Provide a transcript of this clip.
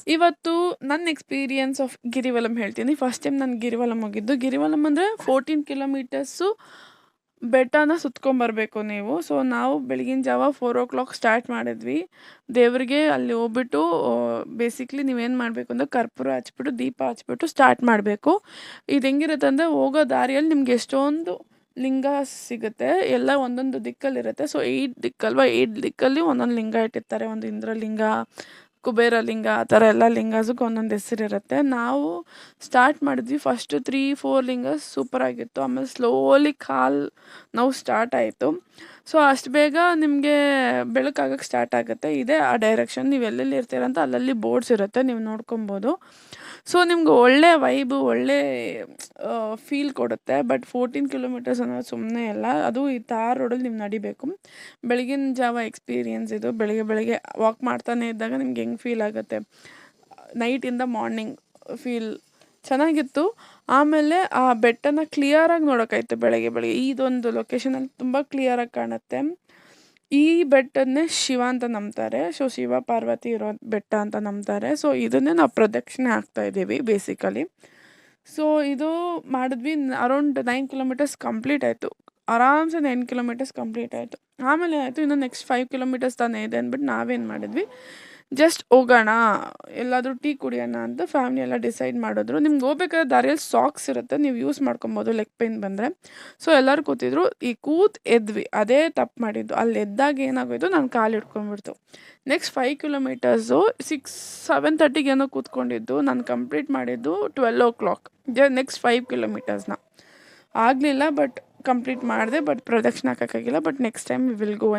ಇವತ್ತು ನನ್ನ experience of ಗಿರಿವಲಂ ಹೇಳ್ತೀನಿ. ಫಸ್ಟ್ ಟೈಮ್ ನಾನು ಗಿರಿವಲಂ ಹೋಗಿದ್ದು. ಗಿರಿವಲಂ ಅಂದರೆ 14 ಕಿಲೋಮೀಟರ್ಸು ಬೆಟ್ಟನ ಸುತ್ಕೊಂಬರ್ಬೇಕು ನೀವು. ಸೊ ನಾವು ಬೆಳಗಿನ ಜಾವ 4 o'clock ಸ್ಟಾರ್ಟ್ ಮಾಡಿದ್ವಿ. ದೇವರಿಗೆ ಅಲ್ಲಿ ಹೋಗ್ಬಿಟ್ಟು ಬೇಸಿಕ್ಲಿ ನೀವೇನು ಮಾಡಬೇಕು ಅಂದರೆ ಕರ್ಪೂರ ಹಚ್ಬಿಟ್ಟು ದೀಪ ಹಚ್ಬಿಟ್ಟು ಸ್ಟಾರ್ಟ್ ಮಾಡಬೇಕು. ಇದು ಹೆಂಗಿರುತ್ತೆ ಅಂದರೆ ಹೋಗೋ ದಾರಿಯಲ್ಲಿ ನಿಮ್ಗೆ ಎಷ್ಟೊಂದು ಲಿಂಗ ಸಿಗುತ್ತೆ, ಎಲ್ಲ ಒಂದೊಂದು ದಿಕ್ಕಲ್ಲಿರುತ್ತೆ. ಸೊ 8 ದಿಕ್ಕಲ್ವಾ, 8 ದಿಕ್ಕಲ್ಲಿ ಒಂದೊಂದು ಲಿಂಗ ಇಟ್ಟಿರ್ತಾರೆ. ಒಂದು ಇಂದ್ರಲಿಂಗ, ಕುಬೇರ ಲಿಂಗ, ಆ ಥರ ಎಲ್ಲ ಲಿಂಗಸಕ್ಕೆ ಒಂದೊಂದು ಹೆಸರಿರುತ್ತೆ. ನಾವು ಸ್ಟಾರ್ಟ್ ಮಾಡಿದ್ವಿ. ಫಸ್ಟು 3-4 ಲಿಂಗ ಸೂಪರಾಗಿತ್ತು. ಆಮೇಲೆ ಸ್ಲೋಲಿ ನಾವು ಸ್ಟಾರ್ಟ್ ಆಯಿತು. ಸೊ ಅಷ್ಟು ಬೇಗ ನಿಮಗೆ ಬೆಳಕಾಗಕ್ಕೆ ಸ್ಟಾರ್ಟ್ ಆಗುತ್ತೆ. ಇದೇ ಆ ಡೈರೆಕ್ಷನ್. ನೀವು ಎಲ್ಲೆಲ್ಲಿ ಇರ್ತೀರಂತ ಅಲ್ಲಲ್ಲಿ ಬೋರ್ಡ್ಸ್ ಇರುತ್ತೆ, ನೀವು ನೋಡ್ಕೊಬೋದು. ಸೊ ನಿಮ್ಗೆ ಒಳ್ಳೆ ವೈಬು, ಒಳ್ಳೆ ಫೀಲ್ ಕೊಡುತ್ತೆ. ಬಟ್ 14 ಕಿಲೋಮೀಟರ್ಸ್ ಅನ್ನೋದು ಸುಮ್ಮನೆ ಅಲ್ಲ, ಅದು ಈ ತಾರ್ ರೋಡಲ್ಲಿ ನೀವು ನಡಿಬೇಕು. ಬೆಳಗಿನ ಜಾವ ಎಕ್ಸ್ಪೀರಿಯನ್ಸ್ ಇದು. ಬೆಳಗ್ಗೆ ವಾಕ್ ಮಾಡ್ತಾನೆ ಇದ್ದಾಗ ನಿಮ್ಗೆ ಹೆಂಗೆ ಫೀಲ್ ಆಗುತ್ತೆ, ನೈಟಿಂದ ಮಾರ್ನಿಂಗ್ ಫೀಲ್ ಚೆನ್ನಾಗಿತ್ತು. ಆಮೇಲೆ ಆ ಬೆಟ್ಟನ ಕ್ಲಿಯರಾಗಿ ನೋಡೋಕ್ಕಾಯ್ತು ಬೆಳಗ್ಗೆ. ಇದೊಂದು ಲೊಕೇಶನಲ್ಲಿ ತುಂಬ ಕ್ಲಿಯರಾಗಿ ಕಾಣುತ್ತೆ. ಈ ಬೆಟ್ಟನ್ನೇ ಶಿವ ಅಂತ ನಂಬ್ತಾರೆ. ಸೊ ಶಿವ ಪಾರ್ವತಿ ಇರೋ ಬೆಟ್ಟ ಅಂತ ನಂಬ್ತಾರೆ. ಸೊ ಇದನ್ನೇ ನಾವು ಪ್ರದಕ್ಷಿಣೆ ಹಾಕ್ತಾಯಿದ್ದೀವಿ ಬೇಸಿಕಲಿ. ಸೊ ಇದು ಮಾಡಿದ್ವಿ. ಅರೌಂಡ್ 9 ಕಿಲೋಮೀಟರ್ಸ್ ಕಂಪ್ಲೀಟ್ ಆಯಿತು. ಆರಾಮ್ಸೆ 9 ಕಿಲೋಮೀಟರ್ಸ್ ಕಂಪ್ಲೀಟ್ ಆಯಿತು. ಆಮೇಲೆ ಏನಾಯಿತು, ಇನ್ನು ನೆಕ್ಸ್ಟ್ 5 ಕಿಲೋಮೀಟರ್ಸ್ ತಾನೇ ಇದೆ ಅಂದ್ಬಿಟ್ಟು ನಾವೇನು ಮಾಡಿದ್ವಿ, ಜಸ್ಟ್ ಹೋಗೋಣ ಎಲ್ಲಾದರೂ ಟೀ ಕುಡಿಯೋಣ ಅಂತ ಫ್ಯಾಮಿಲಿ ಎಲ್ಲ ಡಿಸೈಡ್ ಮಾಡಿದ್ರು. ನಿಮ್ಗೆ ಹೋಗ್ಬೇಕಾದ್ರೆ ದಾರಿಯಲ್ಲಿ ಸಾಕ್ಸ್ ಇರುತ್ತೆ, ನೀವು ಯೂಸ್ ಮಾಡ್ಕೊಬೋದು ಲೆಗ್ ಪೇನ್ ಬಂದರೆ. ಸೊ ಎಲ್ಲರೂ ಕೂತಿದ್ರು, ಈ ಎದ್ವಿ. ಅದೇ ತಪ್ಪು ಮಾಡಿದ್ದು. ಅಲ್ಲಿ ಎದ್ದಾಗ ಏನಾಗೋಯ್ತು, ನಾನು ಕಾಲು ಹಿಡ್ಕೊಂಡ್ಬಿಡ್ತು. ನೆಕ್ಸ್ಟ್ 5 ಕಿಲೋಮೀಟರ್ಸು 7:30 ಏನೋ ಕೂತ್ಕೊಂಡಿದ್ದು, ನಾನು ಕಂಪ್ಲೀಟ್ ಮಾಡಿದ್ದು 12 o'clock. ನೆಕ್ಸ್ಟ್ 5 ಕಿಲೋಮೀಟರ್ಸ್ನ ಆಗಲಿಲ್ಲ, ಬಟ್ ಕಂಪ್ಲೀಟ್ ಮಾಡಿದೆ. ಬಟ್ ಪ್ರದಕ್ಷಿಣೆ ಹಾಕೋಕ್ಕಾಗಿಲ್ಲ. But next time we will go.